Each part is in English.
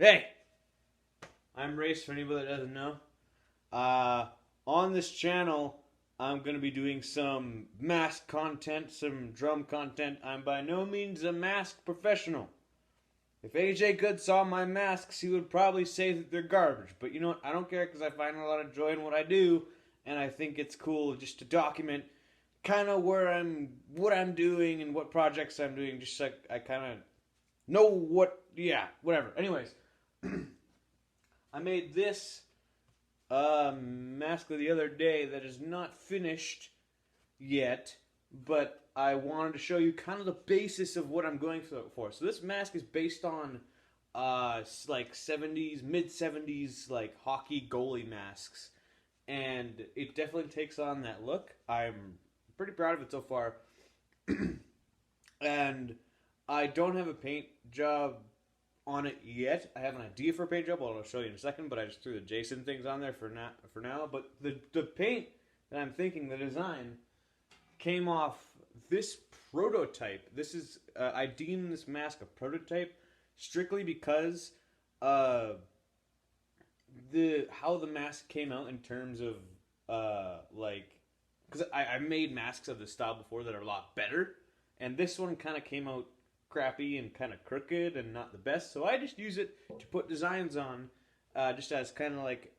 Hey, I'm Race for anybody that doesn't know. On this channel, I'm going to be doing some mask content, some drum content. I'm by no means a mask professional. If AJ Good saw my masks, he would probably say that they're garbage. But you know what? I don't care because I find a lot of joy in what I do, and I think it's cool just to document kind of what I'm doing, and what projects I'm doing. Just like I kind of know whatever. Anyways, I made this mask the other day that is not finished yet, but I wanted to show you kind of the basis of what I'm going for. So this mask is based on like 70s, mid 70s like hockey goalie masks, and it definitely takes on that look. I'm pretty proud of it so far. And I don't have a paint job on it yet. I have an idea for a paint job. I'll show you in a second, but I just threw the Jason things on there for now. But the paint that I'm thinking, the design, came off this prototype. This is I deem this mask a prototype strictly because the how the mask came out in terms of like, because I made masks of this style before that are a lot better, and this one kind of came out crappy and kind of crooked and not the best. So I just use it to put designs on, just as kind of like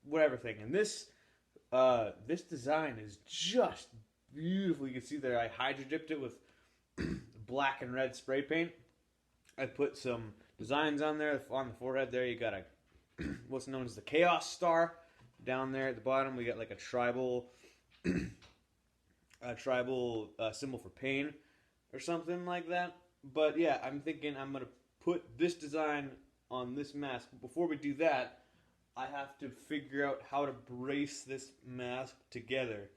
whatever thing. And this design is just beautiful. You can see there I hydro dipped it with black and red spray paint. I put some designs on there on the forehead. There you got a what's known as the Chaos Star. Down there at the bottom we got like a tribal symbol for pain or something like that. But yeah, I'm thinking I'm gonna put this design on this mask. But before we do that, I have to figure out how to brace this mask together,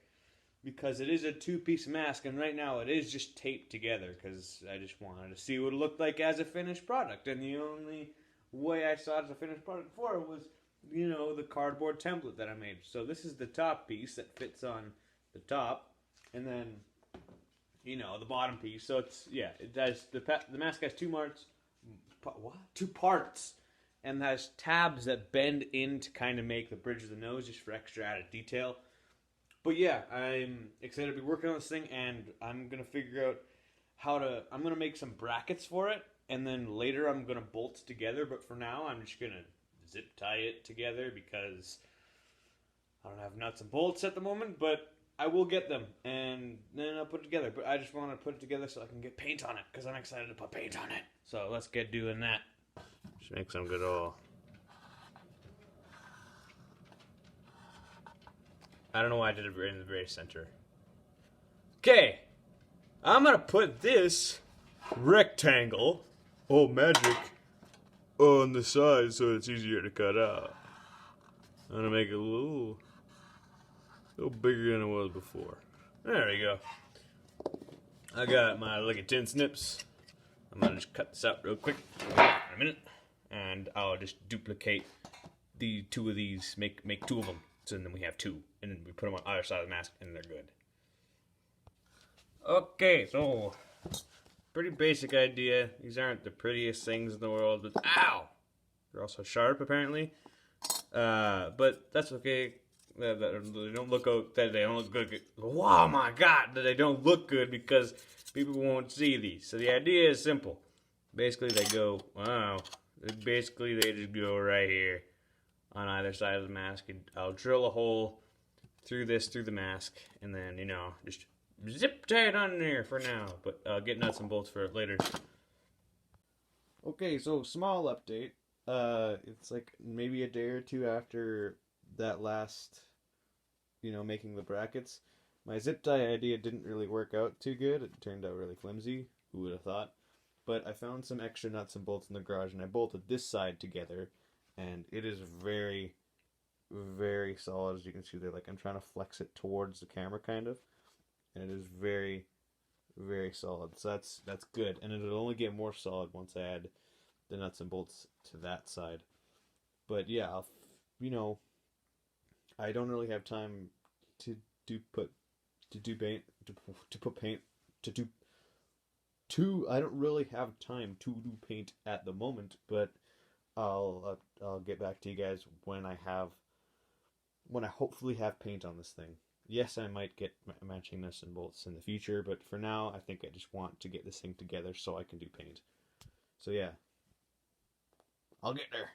because it is a two-piece mask, and right now it is just taped together because I just wanted to see what it looked like as a finished product. And the only way I saw it as a finished product before was, the cardboard template that I made. So this is the top piece that fits on the top, and then the bottom piece. So it does the mask has two parts, and has tabs that bend in to kind of make the bridge of the nose just for extra added detail. But yeah, I'm excited to be working on this thing, and I'm gonna figure out I'm gonna make some brackets for it, and then later I'm gonna bolt it together. But for now, I'm just gonna zip tie it together because I don't have nuts and bolts at the moment, but I will get them, and then I'll put it together. But I just want to put it together so I can get paint on it, because I'm excited to put paint on it. So let's get doing that. Just make some good old... I don't know why I did it in the very center. Okay, I'm going to put this rectangle, magic, on the side so it's easier to cut out. I'm going to make it a little bigger than it was before. There we go. I got my little tin snips. I'm going to just cut this out real quick in a minute. And I'll just duplicate the two of these, make two of them. So then we have two. And then we put them on either side of the mask and they're good. Okay, so pretty basic idea. These aren't the prettiest things in the world, but ow! They're also sharp apparently. But that's okay. They don't look good. Oh my god, they don't look good because people won't see these. So the idea is simple. Basically they go, basically they just go right here on either side of the mask. And I'll drill a hole through the mask, and then, just zip tie it on there for now. But I'll get nuts and bolts for it later. Okay, so small update. It's like maybe a day or two after that last, making the brackets. My zip tie idea didn't really work out too good. It turned out really flimsy. Who would have thought? But I found some extra nuts and bolts in the garage, and I bolted this side together, and it is very, very solid. As you can see there, like I'm trying to flex it towards the camera kind of, and it is very, very solid. So that's good, and it'll only get more solid once I add the nuts and bolts to that side. But yeah, I don't really have time to put paint I don't really have time to do paint at the moment, but I'll get back to you guys when I hopefully have paint on this thing. Yes, I might get matching nuts and bolts in the future, but for now, I think I just want to get this thing together so I can do paint. So yeah, I'll get there.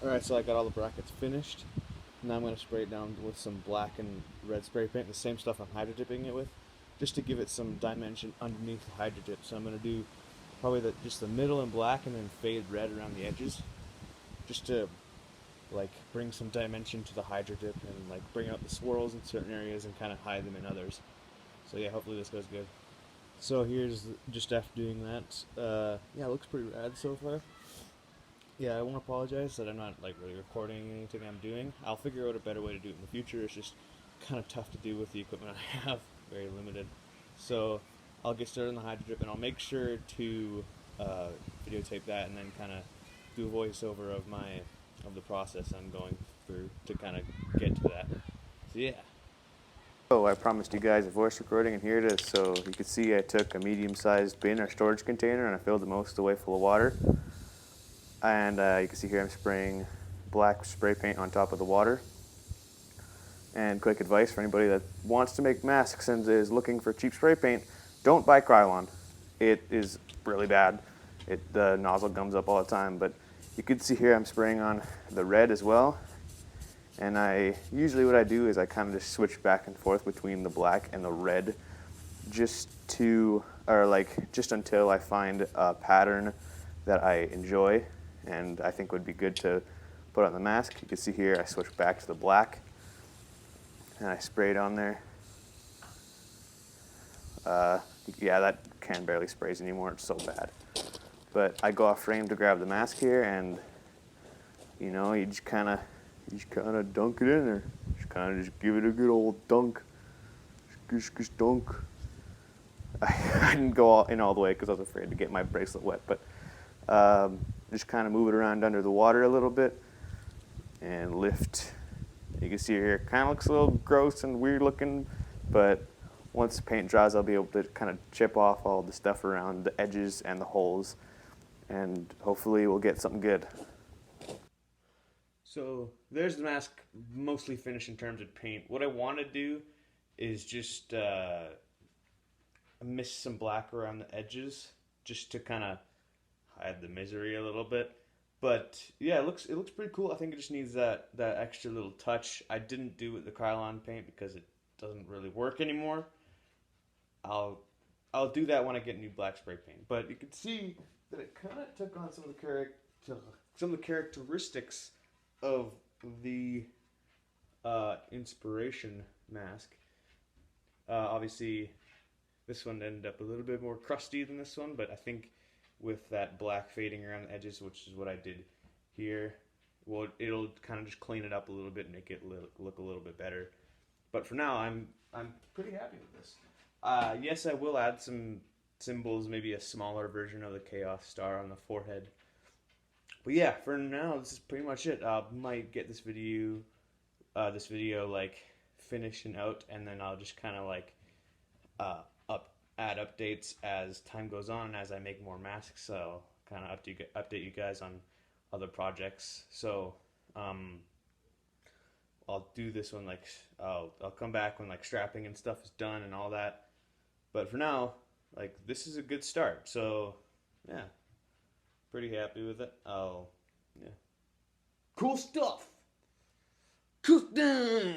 Alright, so I got all the brackets finished. Now I'm going to spray it down with some black and red spray paint, the same stuff I'm hydro dipping it with, just to give it some dimension underneath the hydro dip. So I'm going to do probably just the middle in black and then fade red around the edges, just to like bring some dimension to the hydro dip and like bring out the swirls in certain areas and kind of hide them in others. So yeah, hopefully this goes good. So here's just after doing that. Yeah, it looks pretty rad so far. Yeah, I want to apologize that I'm not like really recording anything I'm doing. I'll figure out a better way to do it in the future. It's just kind of tough to do with the equipment I have, very limited. So I'll get started on the hydro drip, and I'll make sure to videotape that and then kind of do a voiceover of the process I'm going through to kind of get to that. So yeah. So I promised you guys a voice recording, and here it is. So you can see I took a medium-sized bin or storage container and I filled it most of the way full of water. And you can see here I'm spraying black spray paint on top of the water. And quick advice for anybody that wants to make masks and is looking for cheap spray paint, don't buy Krylon. It is really bad. The nozzle gums up all the time, but you can see here I'm spraying on the red as well. And usually what I do is I kind of just switch back and forth between the black and the red just until I find a pattern that I enjoy and I think would be good to put on the mask. You can see here I switch back to the black and I spray it on there. Yeah, that can barely sprays anymore, it's so bad. But I go off frame to grab the mask here, and you know, you just kind of dunk it in there. Just give it a good old dunk. Just dunk. I didn't go all the way because I was afraid to get my bracelet wet, but just kind of move it around under the water a little bit and lift. You can see here, it kind of looks a little gross and weird looking, but once the paint dries, I'll be able to kind of chip off all the stuff around the edges and the holes, and hopefully we'll get something good. So there's the mask mostly finished in terms of paint. What I want to do is just mist some black around the edges just to kind of hide the misery a little bit. But yeah, it looks pretty cool. I think it just needs that extra little touch. I didn't do it with the Krylon paint because it doesn't really work anymore. I'll do that when I get new black spray paint. But you can see that it kind of took on some of the characteristics of the inspiration mask. Obviously, this one ended up a little bit more crusty than this one, but I think with that black fading around the edges, which is what I did here, well, it'll kind of just clean it up a little bit and make it look a little bit better. But for now, I'm pretty happy with this. Yes, I will add some symbols, maybe a smaller version of the Chaos Star on the forehead. But yeah, for now, this is pretty much it. I might get this video like finishing out, and then I'll just kind of like add updates as time goes on, as I make more masks. So I'll kind of update you guys on other projects. So I'll do this one like I'll come back when like strapping and stuff is done and all that. But for now, like, this is a good start. So yeah, pretty happy with it. Yeah, cool stuff. Cool stuff.